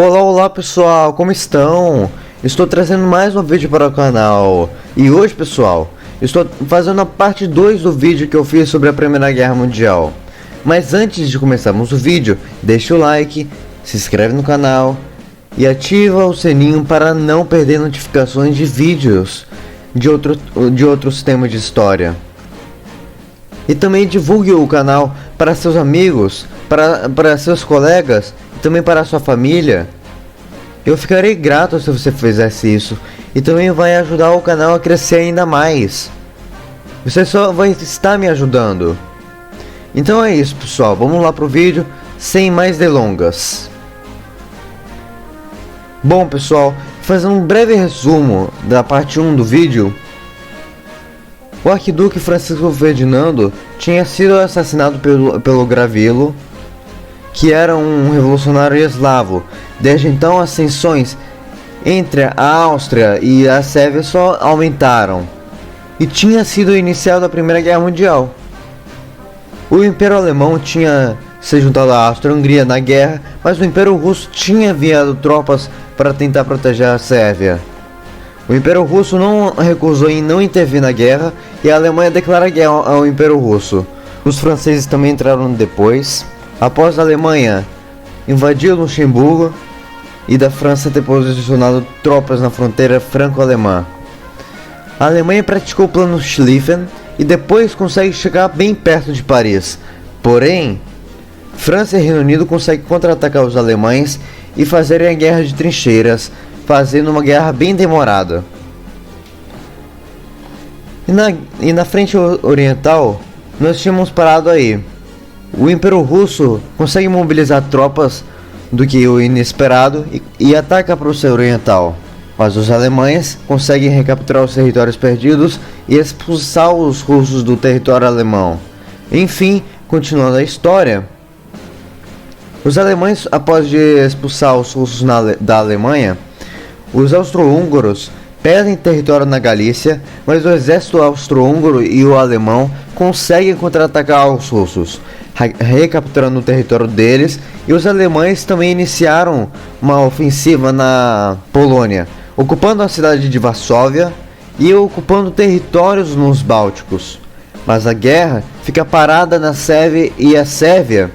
Olá pessoal, como estão? Estou trazendo mais um vídeo para o canal. E hoje pessoal, estou fazendo a parte 2 do vídeo que eu fiz sobre a Primeira Guerra Mundial. Mas antes de começarmos o vídeo, deixa o like, se inscreve no canal e ativa o sininho para não perder notificações de vídeos de outros temas de história. E também divulgue o canal para seus amigos, para seus colegas e também para a sua família. Eu ficarei grato se você fizesse isso. E também vai ajudar o canal a crescer ainda mais. Você só vai estar me ajudando. Então é isso pessoal, vamos lá pro vídeo sem mais delongas. Bom pessoal, fazendo um breve resumo da parte 1 do vídeo. O arquiduque Francisco Ferdinando tinha sido assassinado pelo Gravilo, que era um revolucionário eslavo. Desde então as tensões entre a Áustria e a Sérvia só aumentaram, e tinha sido iniciada a Primeira Guerra Mundial. O Império Alemão tinha se juntado à Áustria-Hungria na guerra, mas o Império Russo tinha enviado tropas para tentar proteger a Sérvia. O Império Russo não recusou em não intervir na guerra e a Alemanha declara guerra ao Império Russo. Os franceses também entraram depois, após a Alemanha invadir Luxemburgo e da França ter posicionado tropas na fronteira franco-alemã. A Alemanha praticou o plano Schlieffen e depois consegue chegar bem perto de Paris. Porém, França e Reino Unido conseguem contra-atacar os alemães e fazerem a guerra de trincheiras, fazendo uma guerra bem demorada. E na frente oriental, nós tínhamos parado aí. O Império Russo consegue mobilizar tropas do que o inesperado e ataca a Prússia Oriental. Mas os alemães conseguem recapturar os territórios perdidos e expulsar os russos do território alemão. Enfim, continuando a história, os alemães, após de expulsar os russos da Alemanha, os austro-húngaros perdem território na Galícia, mas o exército austro-húngaro e o alemão conseguem contra-atacar os russos, recapturando o território deles, e os alemães também iniciaram uma ofensiva na Polônia, ocupando a cidade de Varsóvia e ocupando territórios nos Bálticos. Mas a guerra fica parada na Sérvia e a Sérvia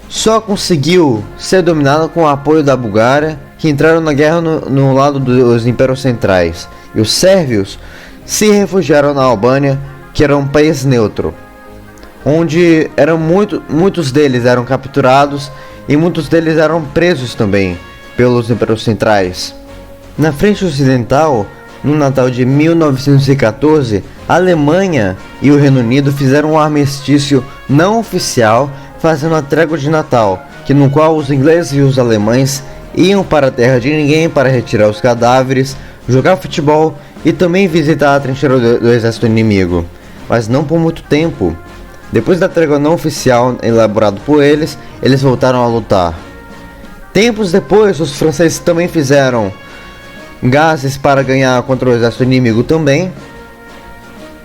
só conseguiu ser dominada com o apoio da Bulgária, que entraram na guerra no lado dos impérios centrais, e os sérvios se refugiaram na Albânia, que era um país neutro, onde muitos deles eram capturados e muitos deles eram presos também pelos impérios centrais. Na frente ocidental, no Natal de 1914, a Alemanha e o Reino Unido fizeram um armistício não oficial, fazendo a trégua de Natal, no qual os ingleses e os alemães iam para a terra de ninguém para retirar os cadáveres, jogar futebol e também visitar a trincheira do exército inimigo, mas não por muito tempo. Depois da trégua não oficial elaborada por eles voltaram a lutar. Tempos depois, os franceses também fizeram gases para ganhar contra o exército inimigo também.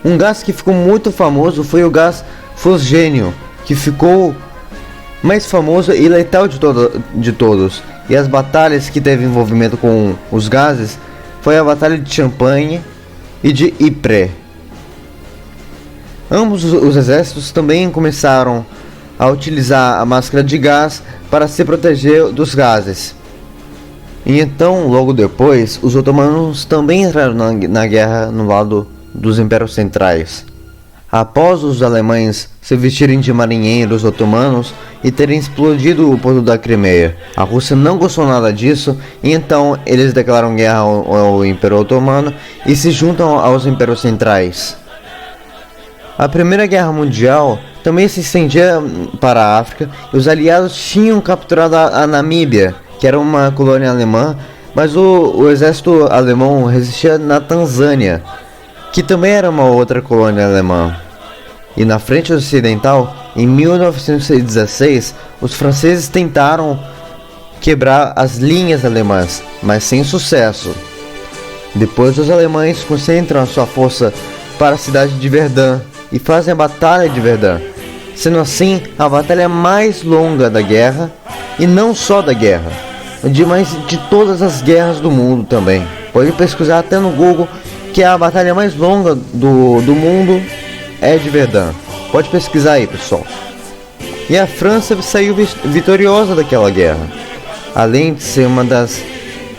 Um gás que ficou muito famoso foi o gás fosgênio, que ficou mais famoso e letal de todos. E as batalhas que teve envolvimento com os gases foi a Batalha de Champagne e de Ypres. Ambos os exércitos também começaram a utilizar a máscara de gás para se proteger dos gases. E então, logo depois, os otomanos também entraram na guerra no lado dos impérios centrais. Após os alemães se vestirem de marinheiros otomanos e terem explodido o porto da Crimeia, a Rússia não gostou nada disso, e então eles declaram guerra ao Império Otomano e se juntam aos impérios centrais. A Primeira Guerra Mundial também se estendia para a África, e os aliados tinham capturado a Namíbia, que era uma colônia alemã, mas o exército alemão resistia na Tanzânia, que também era uma outra colônia alemã. E na frente ocidental, em 1916, os franceses tentaram quebrar as linhas alemãs, mas sem sucesso. Depois os alemães concentram a sua força para a cidade de Verdun e fazem a Batalha de Verdun, sendo assim a batalha mais longa da guerra, e não só da guerra, de todas as guerras do mundo também. Pode pesquisar até no Google, que a batalha mais longa do mundo é de Verdun. Pode pesquisar aí, pessoal. E a França saiu vitoriosa daquela guerra, além de ser uma das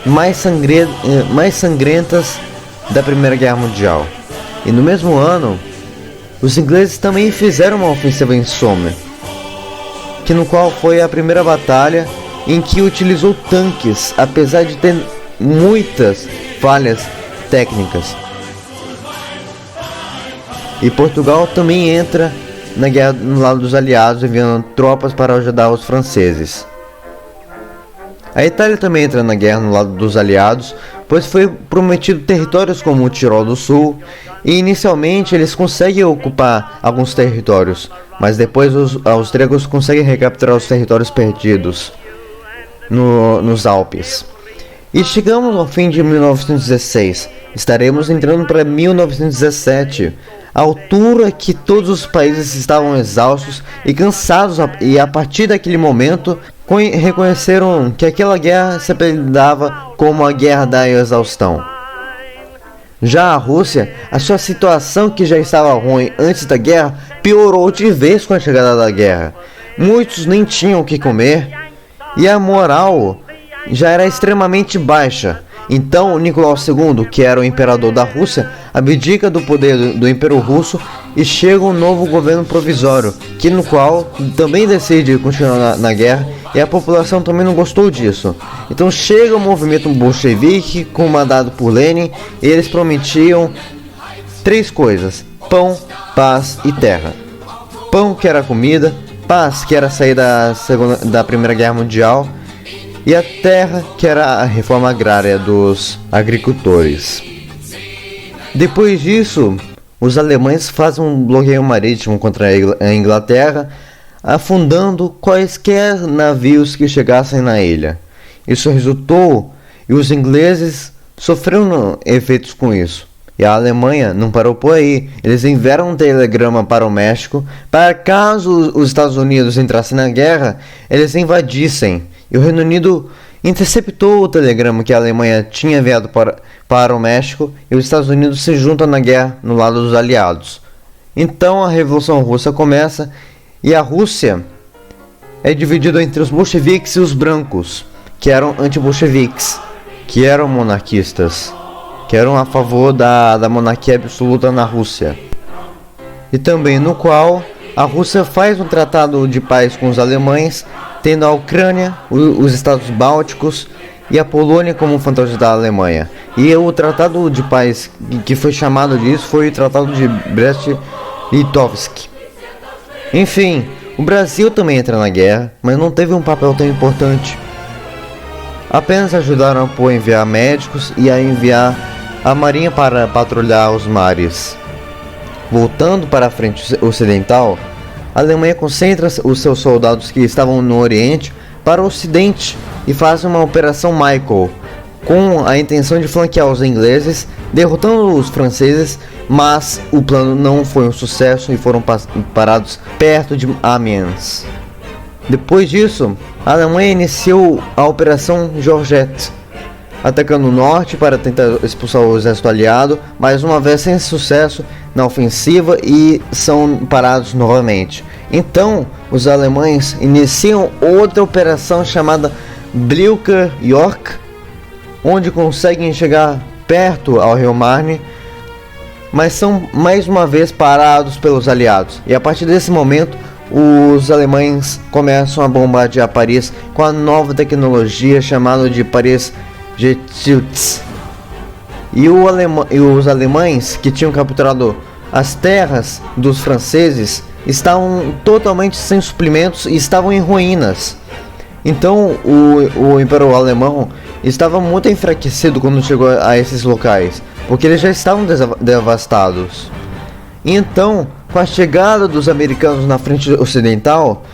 mais sangrentas da Primeira Guerra Mundial. E no mesmo ano, os ingleses também fizeram uma ofensiva em Somme, no qual foi a primeira batalha em que utilizou tanques, apesar de ter muitas falhas técnicas. E Portugal também entra na guerra no lado dos aliados, enviando tropas para ajudar os franceses. A Itália também entra na guerra no lado dos aliados, pois foi prometido territórios como o Tirol do Sul, e inicialmente eles conseguem ocupar alguns territórios, mas depois os austríacos conseguem recapturar os territórios perdidos nos Alpes. E chegamos ao fim de 1916, estaremos entrando para 1917, a altura que todos os países estavam exaustos e cansados, e a partir daquele momento reconheceram que aquela guerra se apelidava como a Guerra da Exaustão. Já a Rússia, a sua situação, que já estava ruim antes da guerra, piorou de vez com a chegada da guerra. Muitos nem tinham o que comer e a moral já era extremamente baixa. Então Nicolau II, que era o imperador da Rússia, abdica do poder do Império Russo e chega um novo governo provisório, no qual também decide continuar na guerra, e a população também não gostou disso. Então chega o movimento bolchevique, comandado por Lenin, e eles prometiam 3 coisas: pão, paz e terra. Pão, que era comida; paz, que era sair da Primeira Guerra Mundial; e a terra, que era a reforma agrária dos agricultores. Depois disso, os alemães fazem um bloqueio marítimo contra a Inglaterra, afundando quaisquer navios que chegassem na ilha. Isso resultou, e os ingleses sofreram efeitos com isso. E a Alemanha não parou por aí. Eles enviaram um telegrama para o México, para caso os Estados Unidos entrassem na guerra, eles invadissem. E o Reino Unido interceptou o telegrama que a Alemanha tinha enviado para o México, e os Estados Unidos se juntam na guerra no lado dos aliados. Então a Revolução Russa começa, e a Rússia é dividida entre os bolcheviques e os brancos, que eram anti-bolcheviques, que eram monarquistas, que eram a favor da monarquia absoluta na Rússia. E também no qual a Rússia faz um tratado de paz com os alemães, tendo a Ucrânia, os Estados Bálticos e a Polônia como fantasmas da Alemanha. E o tratado de paz que foi chamado disso foi o Tratado de Brest-Litovsk. Enfim, o Brasil também entra na guerra, mas não teve um papel tão importante. Apenas ajudaram a enviar médicos e a enviar a marinha para patrulhar os mares. Voltando para a frente ocidental, a Alemanha concentra os seus soldados que estavam no Oriente para o Ocidente e faz uma Operação Michael, com a intenção de flanquear os ingleses, derrotando os franceses, mas o plano não foi um sucesso e foram parados perto de Amiens. Depois disso, a Alemanha iniciou a Operação Georgette, atacando o norte para tentar expulsar o exército aliado, mais uma vez sem sucesso na ofensiva, e são parados novamente. Então, os alemães iniciam outra operação chamada Blücher York, onde conseguem chegar perto ao rio Marne, mas são mais uma vez parados pelos aliados. E a partir desse momento, os alemães começam a bombardear Paris com a nova tecnologia chamada de Paris Geschütz. E os alemães, que tinham capturado as terras dos franceses, estavam totalmente sem suprimentos e estavam em ruínas. Então o Império Alemão estava muito enfraquecido quando chegou a esses locais, porque eles já estavam devastados. Então, com a chegada dos americanos na frente ocidental,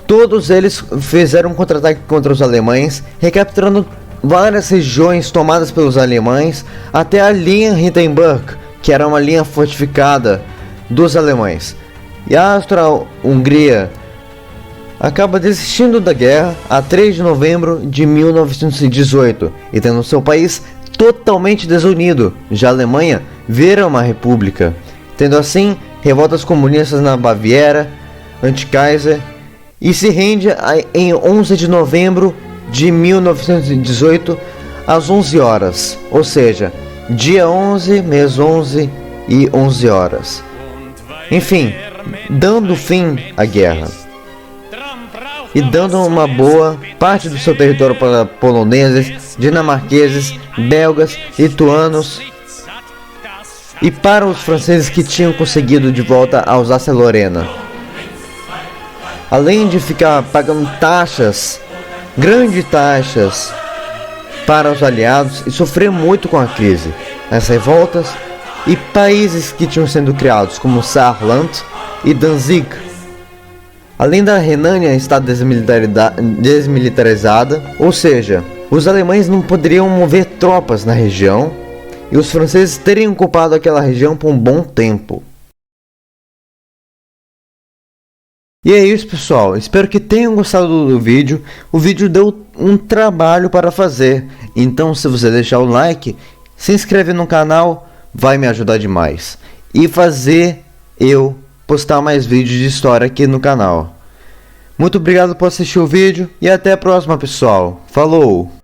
todos eles fizeram um contra-ataque contra os alemães, recapturando várias regiões tomadas pelos alemães, até a linha Hindenburg, que era uma linha fortificada dos alemães. E a Áustria-Hungria acaba desistindo da guerra a 3 de novembro de 1918 e tendo seu país totalmente desunido. Já a Alemanha vira uma república, tendo assim revoltas comunistas na Baviera, Anti-Kaiser, e se rende em 11 de novembro de 1918 às 11 horas, ou seja, dia 11, mês 11 e 11 horas. Enfim, dando fim à guerra e dando uma boa parte do seu território para poloneses, dinamarqueses, belgas, lituanos e para os franceses que tinham conseguido de volta a Alsácia-Lorena. Além de ficar pagando taxas, grandes taxas para os aliados e sofrer muito com a crise, as revoltas e países que tinham sido criados como Saarland e Danzig. Além da Renânia estar desmilitarizada, ou seja, os alemães não poderiam mover tropas na região e os franceses teriam ocupado aquela região por um bom tempo. E é isso, pessoal, espero que tenham gostado do vídeo. O vídeo deu um trabalho para fazer, então se você deixar o like, se inscrever no canal, vai me ajudar demais. E fazer eu postar mais vídeos de história aqui no canal. Muito obrigado por assistir o vídeo e até a próxima, pessoal. Falou!